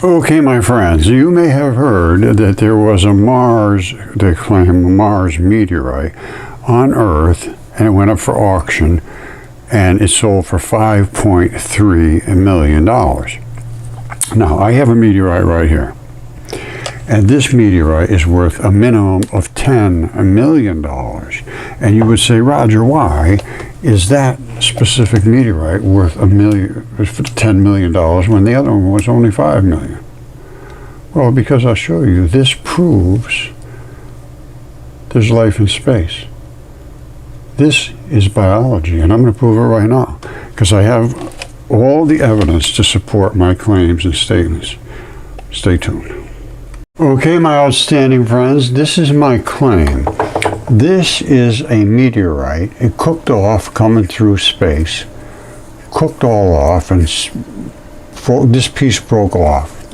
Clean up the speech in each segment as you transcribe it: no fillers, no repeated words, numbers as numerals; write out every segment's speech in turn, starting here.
Okay, my friends, you may have heard that there was a Mars, they claim a Mars meteorite on Earth, and it went up for auction, and it sold for $5.3 million. Now, I have a meteorite right here, and this meteorite is worth a minimum of $10 million. And you would say, Roger, why is that specific meteorite worth $10 million when the other one was only $5 million? Well, because I'll show you, this proves there's life in space. This is biology, and I'm going to prove it right now, because I have all the evidence to support my claims and statements. Stay tuned. Okay, my outstanding friends, this is my claim. This is a meteorite. It cooked off coming through space, cooked all off, and this piece broke off.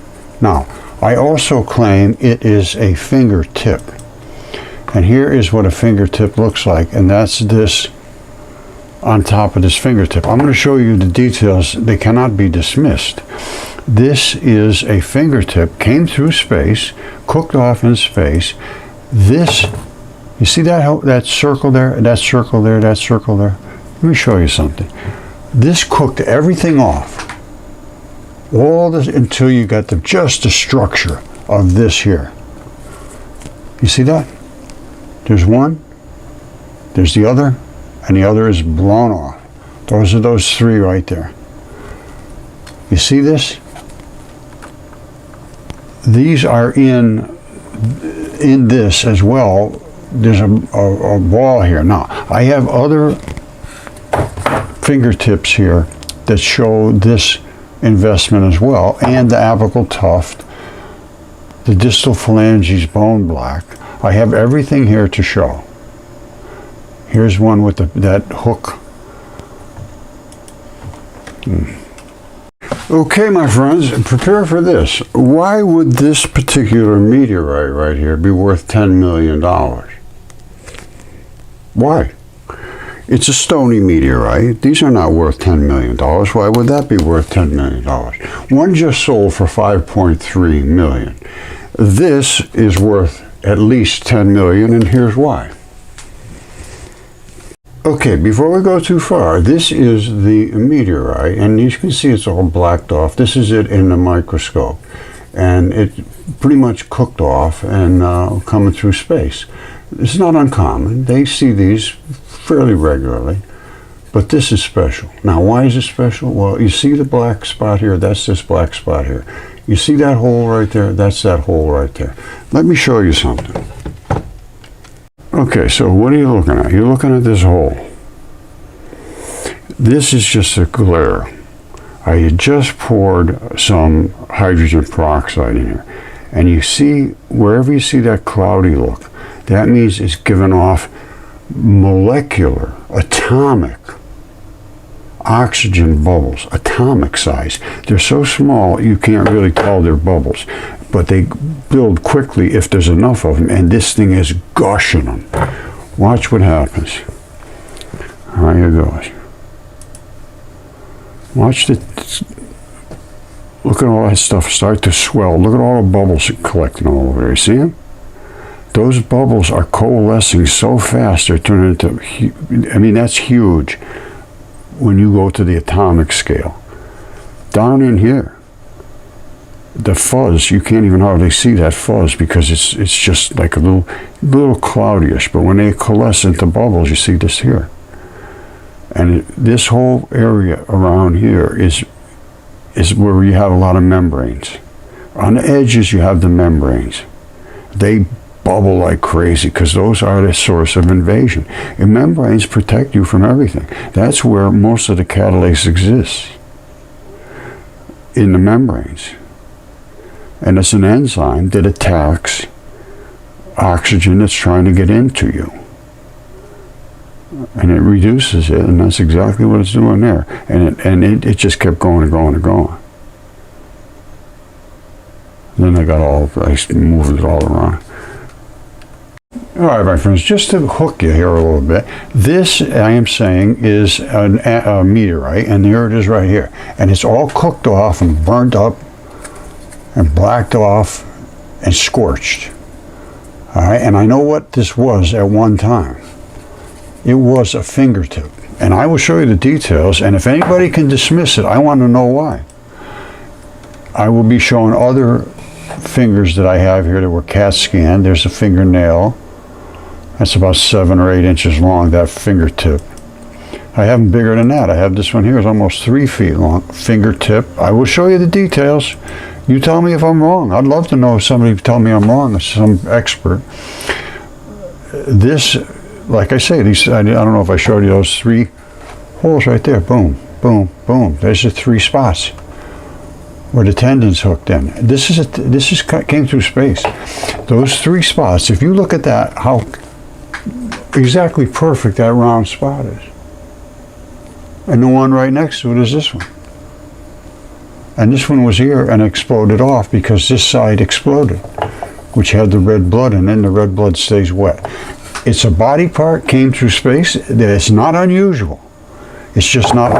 Now, I also claim it is a fingertip. And here is what a fingertip looks like, and that's this on top of this fingertip. I'm going to show you the details. They cannot be dismissed. This is a fingertip, came through space, cooked off in space. This, you see that circle there, that circle there, that circle there? Let me show you something. This cooked everything off. All this until you got just the structure of this here. You see that? There's one, there's the other, and the other is blown off. Those are those three right there. You see this? These are in this as well. There's a ball here. Now, I have other fingertips here that show this investment as well, and the apical tuft, the distal phalanges bone black. I have everything here to show. Here's one with that hook. Okay, my friends, prepare for this. Why would this particular meteorite right here be worth $10 million? Why? It's a stony meteorite. These are not worth $10 million. Why would that be worth $10 million? One just sold for $5.3 million. This is worth at least $10 million, and here's why. Okay, before we go too far, this is the meteorite, and you can see it's all blacked off. This is it in the microscope, and it pretty much cooked off and coming through space. It's not uncommon. They see these fairly regularly, but this is special. Now, why is it special? Well, you see the black spot here? That's this black spot here. You see that hole right there? That's that hole right there. Let me show you something. Okay, so what are you looking at? You're looking at this hole. This is just a glare. I had just poured some hydrogen peroxide in here. And you see, wherever you see that cloudy look, that means it's given off molecular, atomic oxygen bubbles, atomic size. They're so small you can't really tell they're bubbles, but they build quickly if there's enough of them, and this thing is gushing them. Watch what happens. Here it goes. Watch look at all that stuff start to swell. Look at all the bubbles collecting all over there. You see them? Those bubbles are coalescing so fast they're turning into, I mean, that's huge when you go to the atomic scale. Down in here, the fuzz, you can't even hardly see that fuzz because it's just like a little cloudyish, but when they coalesce into bubbles, you see this here. And this whole area around here is where you have a lot of membranes. On the edges, you have the membranes. They bubble like crazy because those are the source of invasion. And membranes protect you from everything. That's where most of the catalase exists, in the membranes. And it's an enzyme that attacks oxygen that's trying to get into you. And it reduces it, and that's exactly what it's doing there. And it just kept going and going and going. Then I moved it all around. All right, my friends, just to hook you here a little bit, this, I am saying, is a meteorite, and here it is right here. And it's all cooked off and burnt up and blacked off and scorched. All right, and I know what this was at one time. It was a fingertip, and I will show you the details, and if anybody can dismiss it, I want to know why. I will be showing other fingers that I have here that were CAT scanned. There's a fingernail. That's about 7 or 8 inches long, that fingertip. I have them bigger than that. I have this one here. It's almost 3 feet long. Fingertip. I will show you the details. You tell me if I'm wrong. I'd love to know if somebody tell me I'm wrong, some expert. This, like I say, these, I don't know if I showed you those 3 holes right there. Boom, boom, boom. There's the 3 spots where the tendon's hooked in. This came through space. Those 3 spots, if you look at that, how exactly perfect that round spot is. And the one right next to it is this one. And this one was here and exploded off because this side exploded, which had the red blood in it, and the red blood stays wet. It's a body part, came through space. It's not unusual. It's just not,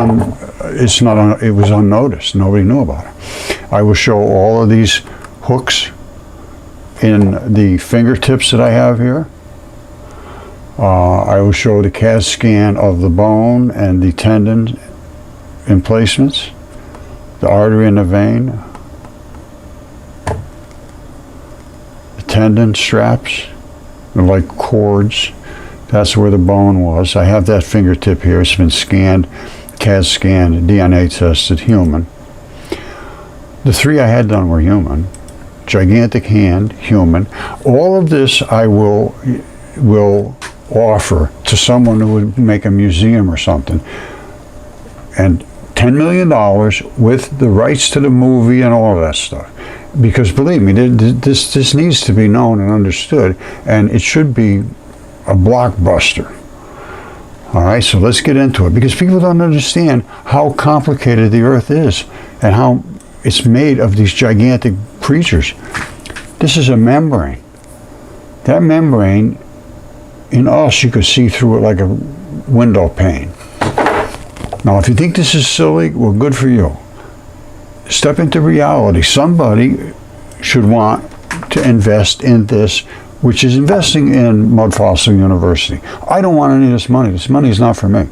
it was unnoticed. Nobody knew about it. I will show all of these hooks in the fingertips that I have here. I will show the CAT scan of the bone and the tendon emplacements, the artery and the vein, the tendon straps, they're like cords. That's where the bone was. I have that fingertip here. It's been scanned, CAT scanned, DNA tested, human. The 3 I had done were human. Gigantic hand, human. All of this I will offer to someone who would make a museum or something. And $10 million with the rights to the movie and all of that stuff. Because believe me, this needs to be known and understood, and it should be a blockbuster. All right, so let's get into it, because people don't understand how complicated the Earth is and how it's made of these gigantic creatures. This is a membrane. That membrane, in us, you could see through it like a window pane. Now, if you think this is silly, well, good for you. Step into reality. Somebody should want to invest in this, which is investing in Mudfossil University. I don't want any of this money. This money is not for me.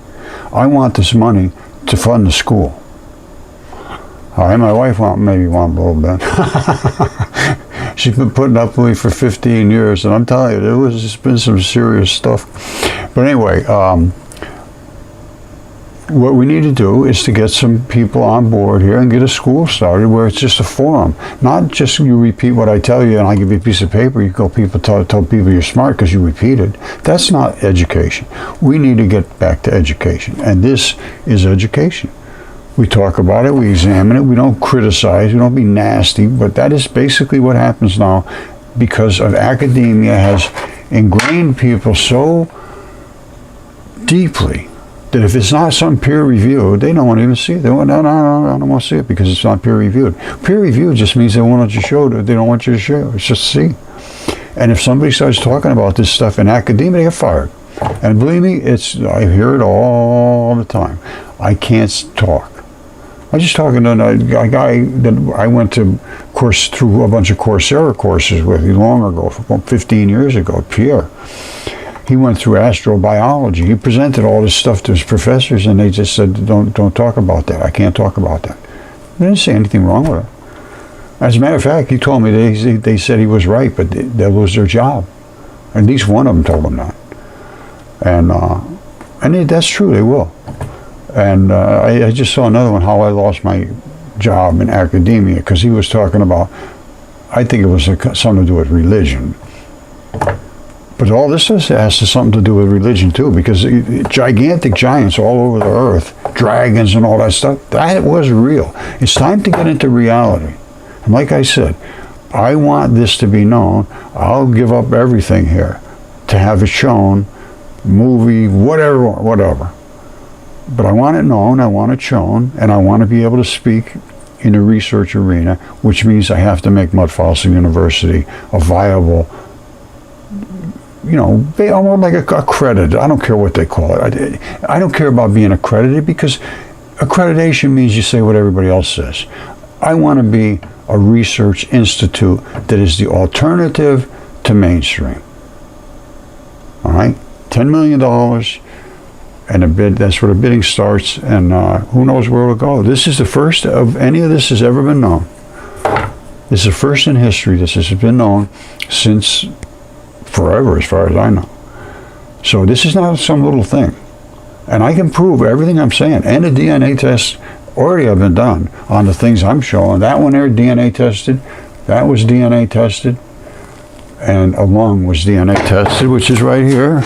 I want this money to fund the school. All right, my wife maybe want a little bit. She's been putting up with me for 15 years, and I'm telling you, it's been some serious stuff. But anyway, what we need to do is to get some people on board here and get a school started where it's just a forum. Not just you repeat what I tell you and I give you a piece of paper, you go tell people you're smart because you repeated. That's not education. We need to get back to education, and this is education. We talk about it, we examine it, we don't criticize, we don't be nasty, but that is basically what happens now because of academia has ingrained people so deeply that if it's not some peer reviewed, they don't want to even see it. They want, no, I don't want to see it because it's not peer reviewed. Peer reviewed just means they want you to show it. They don't want you to show it. It's just see. And if somebody starts talking about this stuff in academia, they get fired. And believe me, I hear it all the time. I can't talk. I was just talking to a guy that I went to through a bunch of Coursera courses with long ago, 15 years ago, Pierre. He went through astrobiology. He presented all this stuff to his professors, and they just said, don't talk about that. I can't talk about that. They didn't say anything wrong with it. As a matter of fact, he told me they said he was right, but that was their job. At least one of them told him that. And that's true, they will. And I just saw another one, how I lost my job in academia, because he was talking about, I think it was something to do with religion. But all this has something to do with religion too, because gigantic giants all over the earth, dragons and all that stuff, that was real. It's time to get into reality. And like I said, I want this to be known. I'll give up everything here to have it shown, movie, whatever. But I want it known, I want it shown, and I want to be able to speak in a research arena, which means I have to make Mudfossil University a viable, almost like accredited. I don't care what they call it. I don't care about being accredited, because accreditation means you say what everybody else says. I want to be a research institute that is the alternative to mainstream. All right, $10 million, and a bid. That's where the bidding starts, and who knows where it'll go. This is the first of any of this has ever been known. This is the first in history. This has been known since forever, as far as I know. So this is not some little thing. And I can prove everything I'm saying. And the DNA tests already have been done on the things I'm showing. That one there, DNA tested. That was DNA tested. And a lung was DNA tested, which is right here.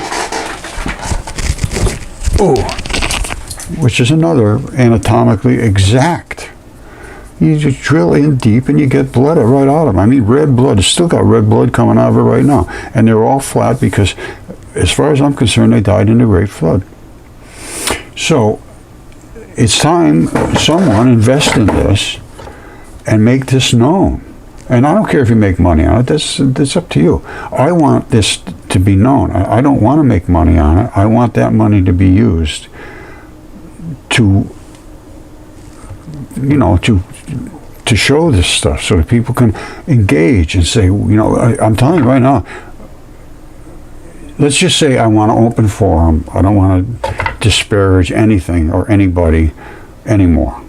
Oh, which is another anatomically exact. You just drill in deep and you get blood right out of them. I mean, red blood. It's still got red blood coming out of it right now. And they're all flat because, as far as I'm concerned, they died in the Great Flood. So, it's time someone invest in this and make this known. And I don't care if you make money on it. That's up to you. I want this to be known. I don't want to make money on it. I want that money to be used to, you know, to show this stuff so that people can engage and say, you know, I'm telling you right now, let's just say I want an open forum. I don't want to disparage anything or anybody anymore.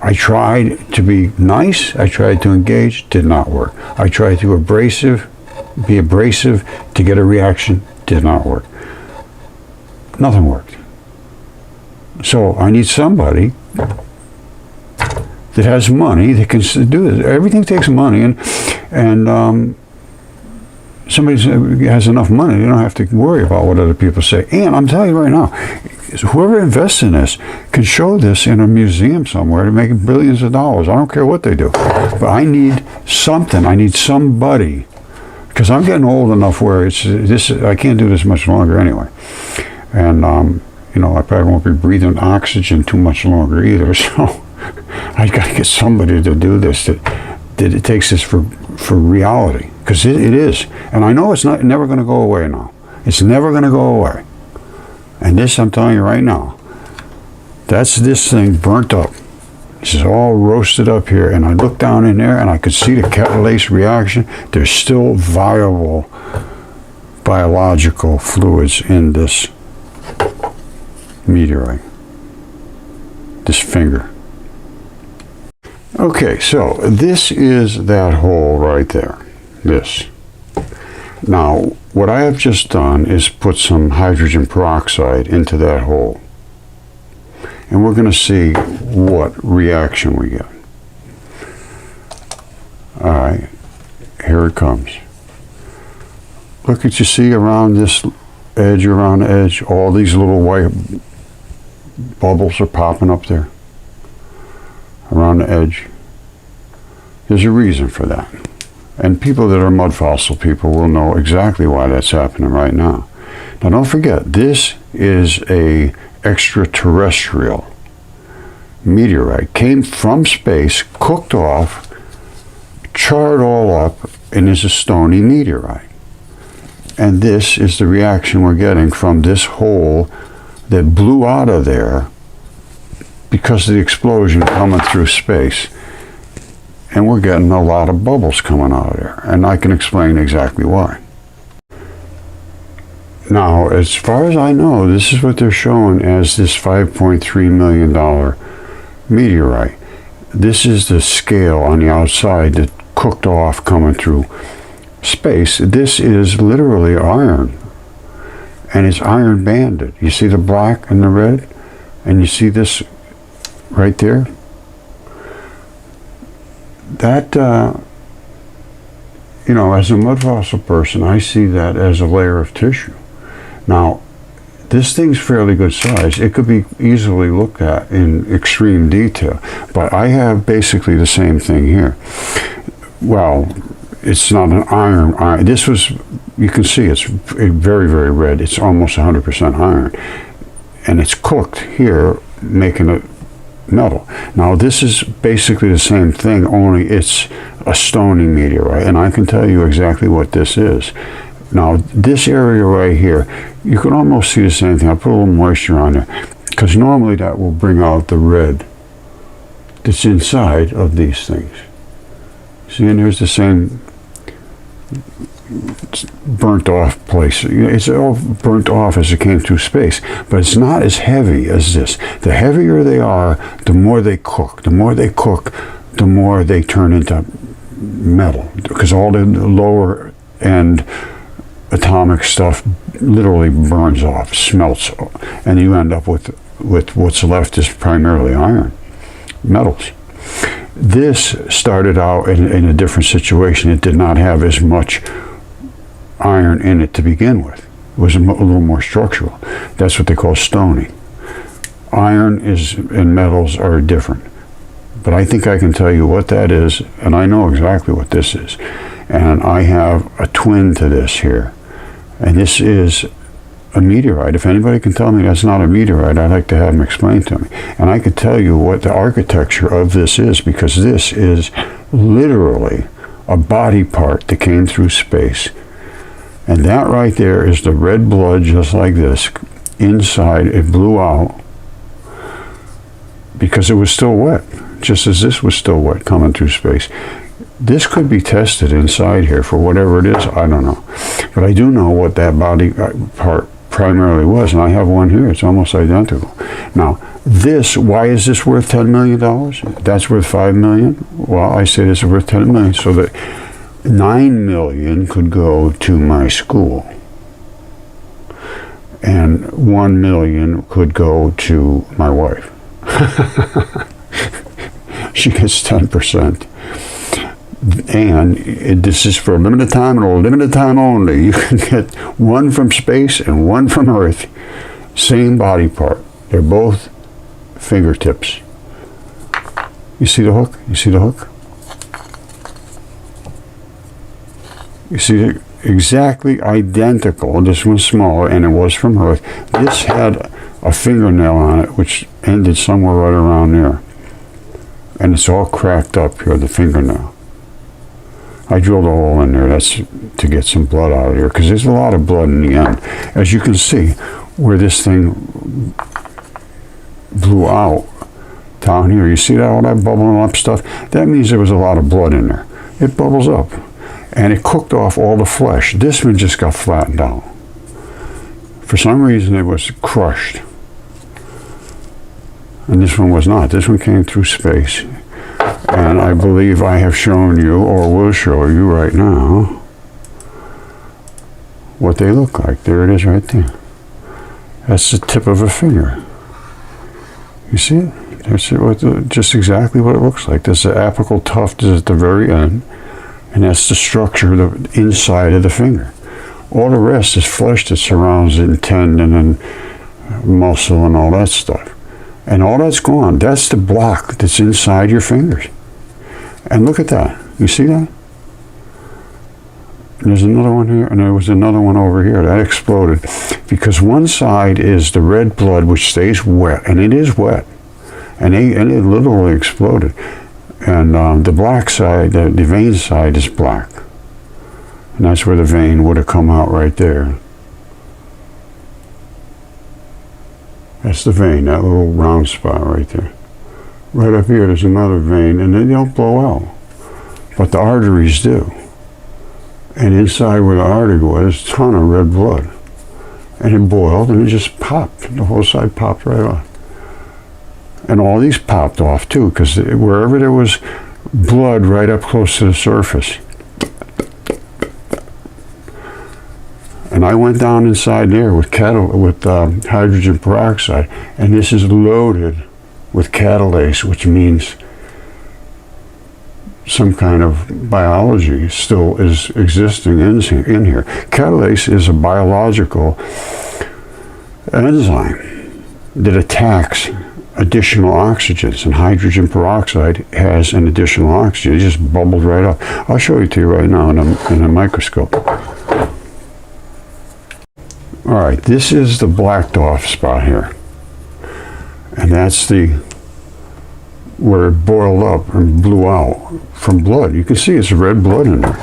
I tried to be nice. I tried to engage. Did not work. I tried to be abrasive to get a reaction. Did not work. Nothing worked. So I need somebody that has money that can do this. Everything takes money, and somebody has enough money, they don't have to worry about what other people say. And I'm telling you right now, whoever invests in this can show this in a museum somewhere to make billions of dollars. I don't care what they do. But I need something. I need somebody. Because I'm getting old enough where I can't do this much longer anyway. And, you know, I probably won't be breathing oxygen too much longer either. So I got to get somebody to do this, that it takes this for reality. Because it is. And I know it's never going to go away now. It's never going to go away. And this, I'm telling you right now, that's this thing burnt up. This is all roasted up here. And I looked down in there and I could see the Catalase reaction. There's still viable biological fluids in this meteorite. This finger. Okay, so this is that hole right there. This. Now, what I have just done is put some hydrogen peroxide into that hole. And we're going to see what reaction we get. Alright, here it comes. Look at, you see around this edge, around the edge, all these little white bubbles are popping up there. Around the edge. There's a reason for that. And people that are Mudfossil people will know exactly why that's happening right now. Now don't forget, this is a extraterrestrial meteorite. Came from space, cooked off, charred all up, and is a stony meteorite. And this is the reaction we're getting from this hole that blew out of there because of the explosion coming through space. And we're getting a lot of bubbles coming out of there. And I can explain exactly why. Now, as far as I know, this is what they're showing as this $5.3 million meteorite. This is the scale on the outside that cooked off coming through space. This is literally iron. And it's iron banded. You see the black and the red? And you see this right there? That, you know, as a Mudfossil person, I see that as a layer of tissue. Now, this thing's fairly good size. It could be easily looked at in extreme detail, but I have basically the same thing here. Well, it's not an iron. This was, you can see it's very, very red. It's almost 100% iron. And it's cooked here, making it metal. Now this is basically the same thing, only it's a stony meteorite, and I can tell you exactly what this is. Now this area right here, you can almost see the same thing. I'll put a little moisture on there, because normally that will bring out the red that's inside of these things. See, and there's the same burnt off place. It's all burnt off as it came through space, but it's not as heavy as this. The heavier they are, the more they cook. The more they cook, the more they turn into metal, because all the lower end atomic stuff literally burns off, smelts, and you end up with what's left is primarily iron, metals. This started out in a different situation. It did not have as much iron in it to begin with. It was a little more structural. That's what they call stoning. Iron and metals are different. But I think I can tell you what that is, and I know exactly what this is. And I have a twin to this here. And this is a meteorite. If anybody can tell me that's not a meteorite, I'd like to have them explain to me. And I could tell you what the architecture of this is, because this is literally a body part that came through space. And that right there is the red blood, just like this. Inside, it blew out because it was still wet, just as this was still wet coming through space. This could be tested inside here for whatever it is, I don't know. But I do know what that body part primarily was, and I have one here. It's almost identical. Now, this, why is this worth $10 million? That's worth $5 million? Well, I say this is worth $10 million, so that $9 million could go to my school, and $1 million could go to my wife. She gets 10%. And this is for a limited time and a limited time only. You can get one from space and one from Earth. Same body part. They're both fingertips. You see the hook? You see the hook? You see it? Exactly identical. This one's smaller, and it was from Earth. This had a fingernail on it, which ended somewhere right around there. And it's all cracked up here, the fingernail. I drilled a hole in there, that's to get some blood out of here, because there's a lot of blood in the end. As you can see, where this thing blew out down here, you see that, all that bubbling up stuff? That means there was a lot of blood in there. It bubbles up, and it cooked off all the flesh. This one just got flattened out. For some reason, it was crushed. And this one was not. This one came through space. And I believe I have shown you, or will show you right now, what they look like. There it is right there. That's the tip of a finger. You see it? That's just exactly what it looks like. There's the apical tuft is at the very end, and that's the structure of the inside of the finger. All the rest is flesh that surrounds it, and tendon and muscle and all that stuff. And all that's gone. That's the block that's inside your fingers. And look at that. You see that? And there's another one here, and there was another one over here. That exploded. Because one side is the red blood, which stays wet. And it is wet. And it literally exploded. And the black side, the vein side, is black. And that's where the vein would have come out right there. That's the vein, that little round spot right there. Right up here, there's another vein, and they don't blow out. But the arteries do. And inside where the artery was, a ton of red blood. And it boiled, and it just popped. The whole side popped right off. And all these popped off, too, because wherever there was blood right up close to the surface. And I went down inside there with hydrogen peroxide, and this is loaded with catalase, which means some kind of biology still is existing in here. Catalase is a biological enzyme that attacks additional oxygens, and hydrogen peroxide has an additional oxygen. It just bubbled right up. I'll show it to you right now in a microscope. All right, this is the blacked off spot here. And that's where it boiled up and blew out from blood. You can see it's red blood in there.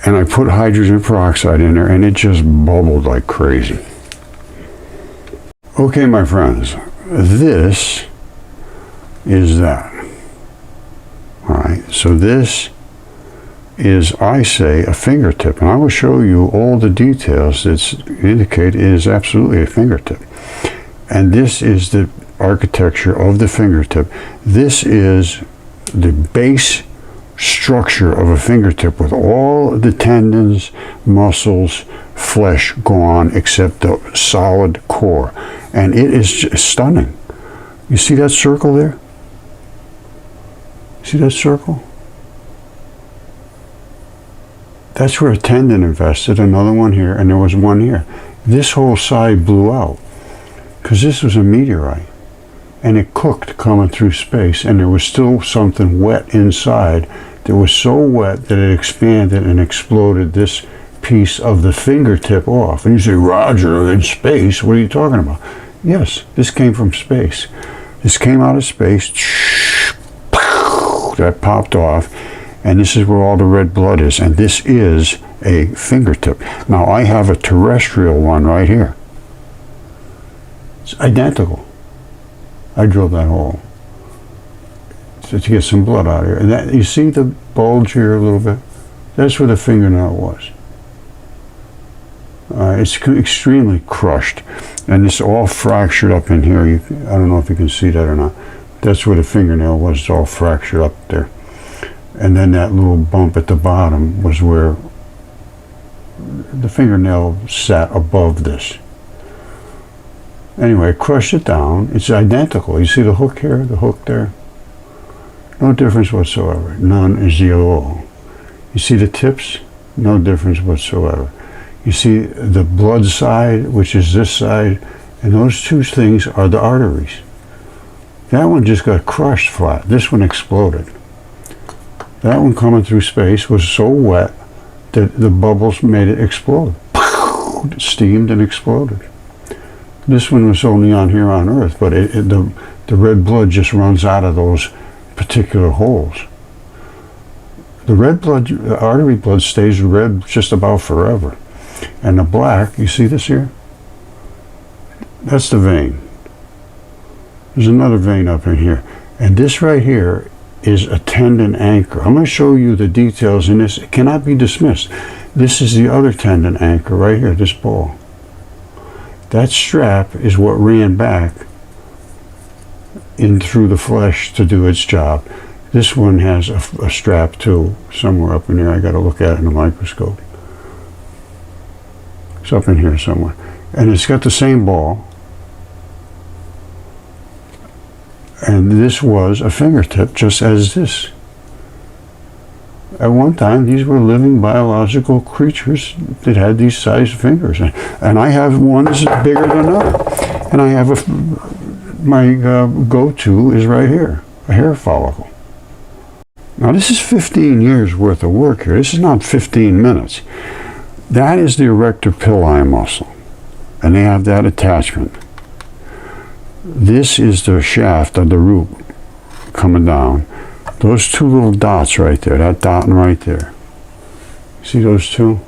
And I put hydrogen peroxide in there, and it just bubbled like crazy. Okay, my friends, this is that. All right, so this is, I say, a fingertip, and I will show you all the details that indicate it is absolutely a fingertip. And this is the architecture of the fingertip. This is the base structure of a fingertip with all the tendons, muscles, flesh gone except the solid core. And it is just stunning. You see that circle there? See that circle? That's where a tendon invested, another one here, and there was one here. This whole side blew out because this was a meteorite, and it cooked coming through space, and there was still something wet inside that was so wet that it expanded and exploded this piece of the fingertip off. And you say, Roger, in space, what are you talking about? Yes, this came from space. This came out of space, that popped off, and this is where all the red blood is, and this is a fingertip. Now I have a terrestrial one right here. It's identical. I drilled that hole to get some blood out of here. And that, you see the bulge here a little bit? That's where the fingernail was. It's extremely crushed, and it's all fractured up in here. I don't know if you can see that or not. That's where the fingernail was. It's all fractured up there. And then that little bump at the bottom was where the fingernail sat above this. Anyway, crushed it down. It's identical. You see the hook here, the hook there? No difference whatsoever. None is zero. You see the tips? No difference whatsoever. You see the blood side, which is this side, and those two things are the arteries. That one just got crushed flat. This one exploded. That one coming through space was so wet that the bubbles made it explode. It steamed and exploded. This one was only on here on Earth, but the red blood just runs out of those particular holes. The red blood, artery blood, stays red just about forever. And the black, you see this here? That's the vein. There's another vein up in here. And this right here is a tendon anchor. I'm going to show you the details in this. It cannot be dismissed. This is the other tendon anchor right here, this ball. That strap is what ran back in through the flesh to do its job. This one has a strap too, somewhere up in here. I got to look at it in a microscope. It's up in here somewhere. And it's got the same ball. And this was a fingertip, just as this. At one time, these were living biological creatures that had these sized fingers. And I have one that's bigger than another. And I have my go-to is right here, a hair follicle. Now this is 15 years worth of work here. This is not 15 minutes. That is the erector pili muscle. And they have that attachment. This is the shaft of the root coming down. Those two little dots right there, that dot and right there. See those two?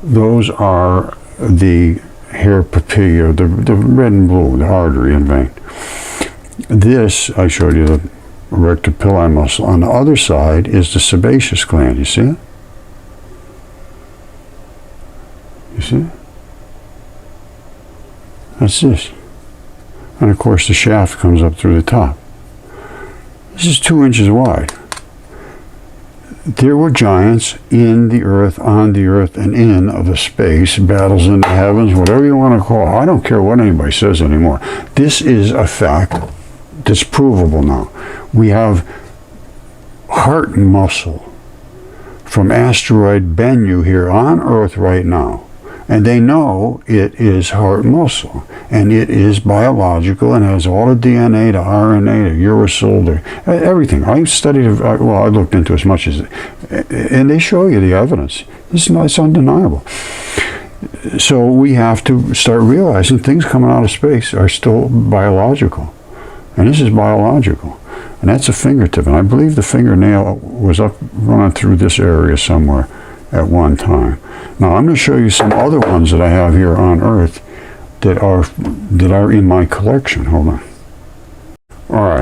Those are the hair papilla, the red and blue, the artery and vein. This, I showed you the erector pili muscle. On the other side is the sebaceous gland. You see it? You see it? That's this. And of course the shaft comes up through the top. This is 2 inches wide. There were giants in the earth, on the earth, and in the space, battles in the heavens, whatever you want to call it. I don't care what anybody says anymore. This is a fact that's provable now. We have heart muscle from asteroid Bennu here on Earth right now. And they know it is heart muscle, and it is biological, and has all the DNA, the RNA, the uracil, everything. I studied, well, I looked into as much as, and they show you the evidence. It's undeniable. So we have to start realizing things coming out of space are still biological, and this is biological, and that's a fingertip. And I believe the fingernail was up running through this area somewhere at one time. Now I'm going to show you some other ones that I have here on Earth that are in my collection. Hold on.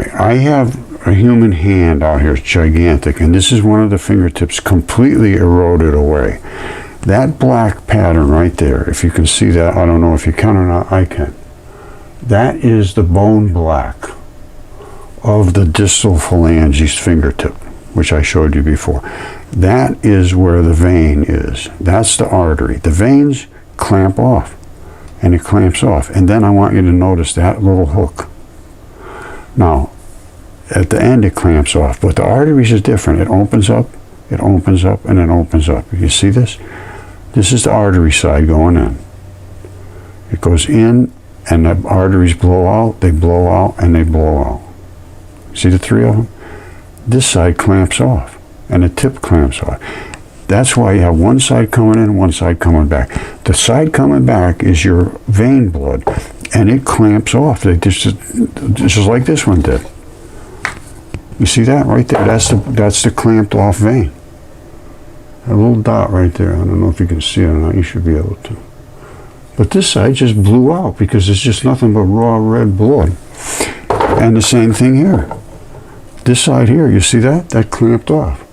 right, I have a human hand out here, it's gigantic, and this is one of the fingertips completely eroded away. That black pattern right there, if you can see that, I don't know if you can or not, I can. That is the bone black of the distal phalanges fingertip, which I showed you before. That is where the vein is. That's the artery. The veins clamp off, and it clamps off. And then I want you to notice that little hook. Now, at the end it clamps off, but the arteries is different. It opens up, and it opens up. You see this? This is the artery side going in. It goes in, and the arteries blow out, they blow out, and they blow out. See the three of them? This side clamps off, and the tip clamps off. That's why you have one side coming in, one side coming back. The side coming back is your vein blood, and it clamps off. They just like this one did. You see that right there? That's the clamped off vein. A little dot right there. I don't know if you can see it or not. You should be able to. But this side just blew out because it's just nothing but raw red blood. And the same thing here. This side here, you see that? That clamped off.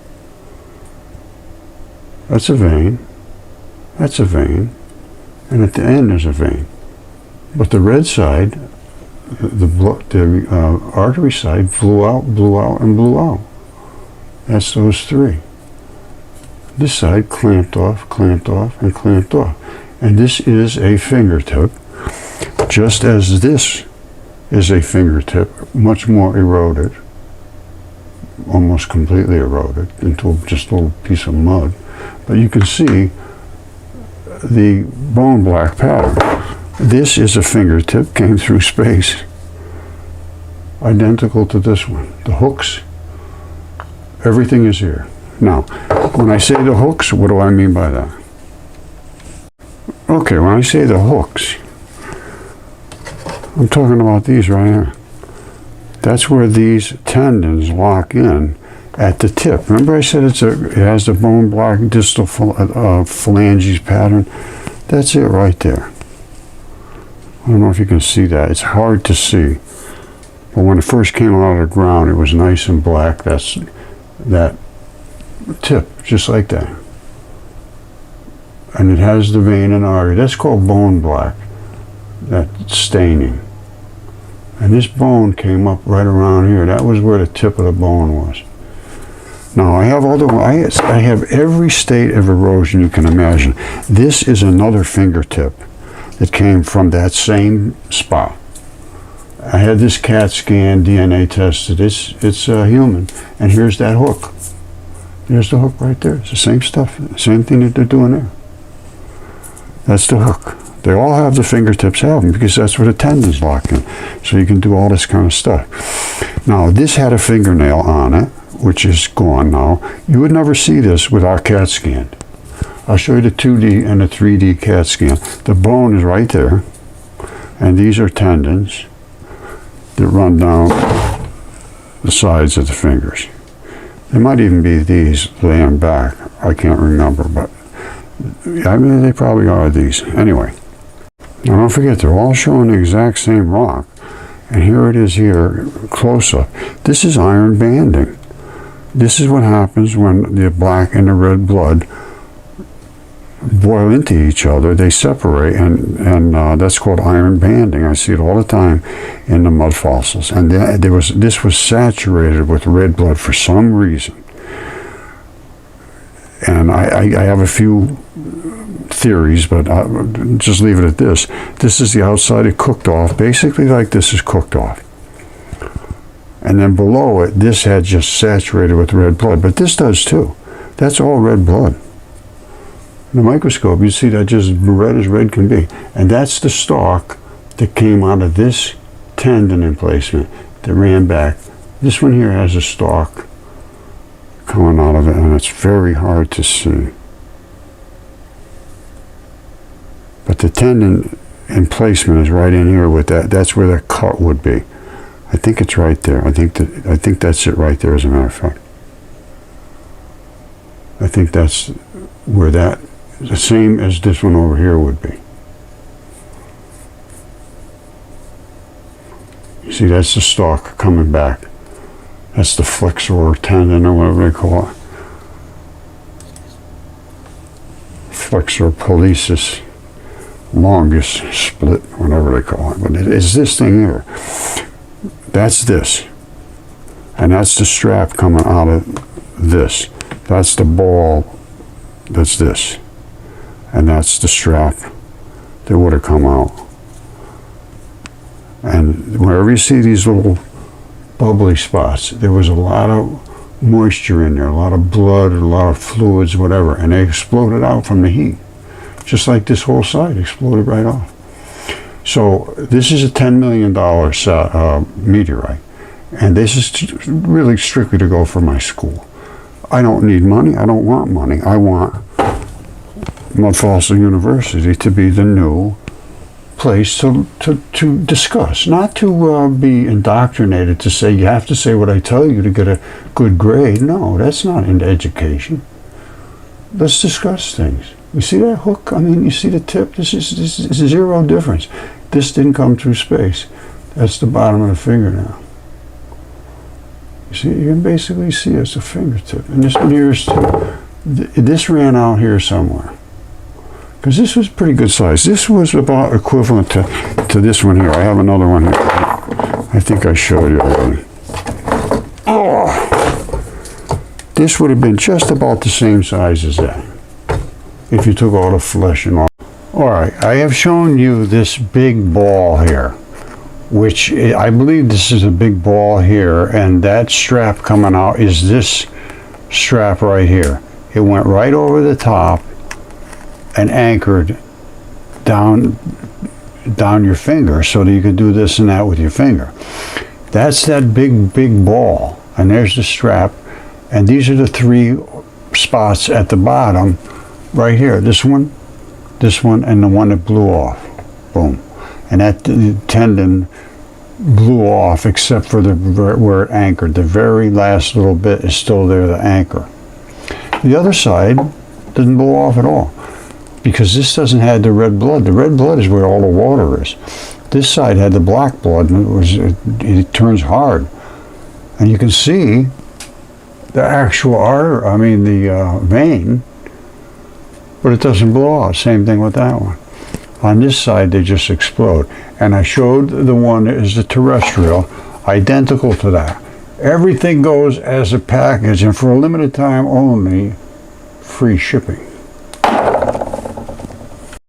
That's a vein. That's a vein. And at the end there's a vein. But the red side, the artery side blew out, and blew out. That's those three. This side clamped off, and clamped off. And this is a fingertip, just as this is a fingertip, much more eroded, almost completely eroded into just a little piece of mud. But you can see the bone black pattern. This is a fingertip, came through space, identical to this one. The hooks, everything is here. Now, when I say the hooks, what do I mean by that? Okay, when I say the hooks, I'm talking about these right here. That's where these tendons lock in at the tip. Remember I said it has the bone black distal phalanges pattern? That's it right there. I don't know if you can see that. It's hard to see. But when it first came out of the ground, it was nice and black. That's that tip, just like that. And it has the vein and artery. That's called bone black, that staining. And this bone came up right around here. That was where the tip of the bone was. Now I have I have every state of erosion you can imagine. This is another fingertip that came from that same spot. I had this CAT scan, DNA tested. It's a human, and here's that hook. There's the hook right there. It's the same stuff, same thing that they're doing there. That's the hook. They all have the fingertips have them because that's where the tendons lock in. So you can do all this kind of stuff. Now this had a fingernail on it, which is gone now. You would never see this without CAT scan. I'll show you the 2D and the 3D CAT scan. The bone is right there, and these are tendons that run down the sides of the fingers. They might even be these laying back. I can't remember, but I mean, they probably are these. Anyway, now don't forget, they're all showing the exact same rock. And here it is here, close up. This is iron banding. This is what happens when the black and the red blood boil into each other. They separate, and that's called iron banding. I see it all the time in the mud fossils. And this was saturated with red blood for some reason. And I have a few theories, but I'll just leave it at this. This is the outside. It cooked off, basically like this is cooked off. And then below it, this had just saturated with red blood. But this does too. That's all red blood. In the microscope, you see that just red as red can be. And that's the stalk that came out of this tendon emplacement that ran back. This one here has a stalk coming out of it, and it's very hard to see. But the tendon emplacement is right in here with that. That's where that cut would be. I think it's right there. I think that's it right there, as a matter of fact. I think that's where that, the same as this one over here would be. See, that's the stalk coming back. That's the flexor tendon, or whatever they call it. Flexor pollicis longus split, whatever they call it. But it is this thing here. That's this. And that's the strap coming out of this. That's the ball. That's this. And that's the strap that would have come out. And wherever you see these little bubbly spots, there was a lot of moisture in there, a lot of blood, a lot of fluids, whatever, and they exploded out from the heat. Just like this whole side exploded right off. So this is a $10 million meteorite, and this is really strictly to go for my school. I don't need money. I don't want money. I want Mudfossil University to be the new place to discuss, not to be indoctrinated to say you have to say what I tell you to get a good grade. No, that's not in education. Let's discuss things. You see that hook? I mean, you see the tip? This is zero difference. This didn't come through space. That's the bottom of the finger now. You see, you can basically see it's a fingertip. And this one here is too. This ran out here somewhere. Because this was pretty good size. This was about equivalent to this one here. I have another one here. I think I showed you already. Oh! This would have been just about the same size as that, if you took all the flesh and all. Alright, I have shown you this big ball here, which I believe this is a big ball here, and that strap coming out is this strap right here. It went right over the top and anchored down your finger so that you could do this and that with your finger. That's that big ball, and there's the strap, and these are the three spots at the bottom right here. This one, and the one that blew off. Boom. And that tendon blew off except for where it anchored. The very last little bit is still there, the anchor. The other side doesn't blow off at all, because this doesn't have the red blood. The red blood is where all the water is. This side had the black blood, and it turns hard. And you can see the actual the vein, but it doesn't blow out. Same thing with that one. On this side, they just explode. And I showed the one that is the terrestrial, identical to that. Everything goes as a package, and for a limited time only, free shipping.